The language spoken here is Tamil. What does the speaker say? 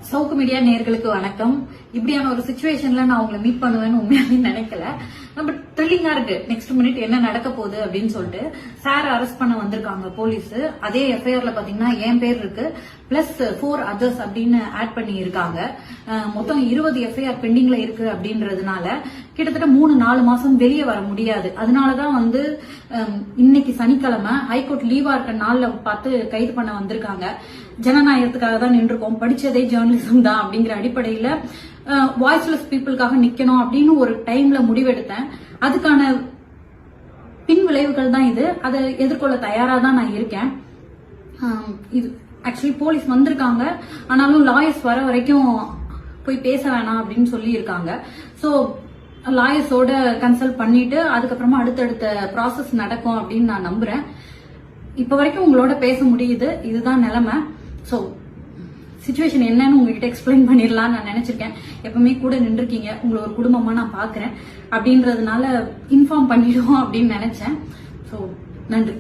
சவுக்கு மீடியா நேயர்களுக்கு வணக்கம். இப்படியான ஒரு சிச்சுவேஷன்ல நான் உங்களை மீட் பண்ணுவேன்னு உண்மையாவே நினைக்கல. பட் த்ரில்லிங்கா இருக்கு. நெக்ஸ்ட் மினிட் என்ன நடக்க போகுது அப்படின்னு சொல்லிட்டு சார் அரெஸ்ட் பண்ண வந்திருக்காங்க போலீஸ். அதே எஃப்ஐஆர்ல பாத்தீங்கன்னா என் பேர் இருக்கு, பிளஸ் 4 அதர்ஸ் அப்படின்னு ஆட் பண்ணி இருக்காங்க. மொத்தம் 20 எஃப்ஐஆர் பெண்டிங்ல இருக்கு அப்படின்றதுனால கிட்டத்தட்ட 3-4 மாசம் வெளியே வர முடியாது. அதனாலதான் இன்னைக்கு சனிக்கிழமை ஹைகோர்ட் லீவா இருக்க நாள்ல பார்த்து கைது பண்ண வந்திருக்காங்க. ஜனநாயகத்துக்காக தான் நின்றுருக்கோம், படிச்சதே ஜேர்னலிசம் தான் அப்படிங்கிற அடிப்படையில வாய்ஸ்லெஸ் பீப்புளுக்காக நிக்கணும் அப்படின்னு ஒரு டைம்ல முடிவெடுத்தேன். அதுக்கான பின் விளைவுகள் தான் இது. அதை எதிர்கொள்ள தயாரா தான் நான் இருக்கேன். இது ஆக்சுவலி போலீஸ் வந்திருக்காங்க, ஆனாலும் லாயர்ஸ் வர வரைக்கும் போய் பேச வேணாம் அப்படின்னு சொல்லி இருக்காங்க. சோ லாயர்ஸோட கன்சல்ட் பண்ணிட்டு அதுக்கப்புறமா அடுத்தடுத்த ப்ராசஸ் நடக்கும் அப்படின்னு நான் நம்புறேன். இப்ப வரைக்கும் உங்களோட பேச முடியுது, இதுதான் நிலைமை. சோ சிச்சுவேஷன் என்னன்னு உங்ககிட்ட எக்ஸ்பிளைன் பண்ணிடலாம் நான் நினைச்சிருக்கேன். எப்பவுமே கூட நின்றுருக்கீங்க, உங்களை ஒரு குடும்பமா நான் பாக்குறேன் அப்படின்றதுனால இன்ஃபார்ம் பண்ணிடுவோம் அப்படின்னு நினைச்சேன். சோ நன்றி.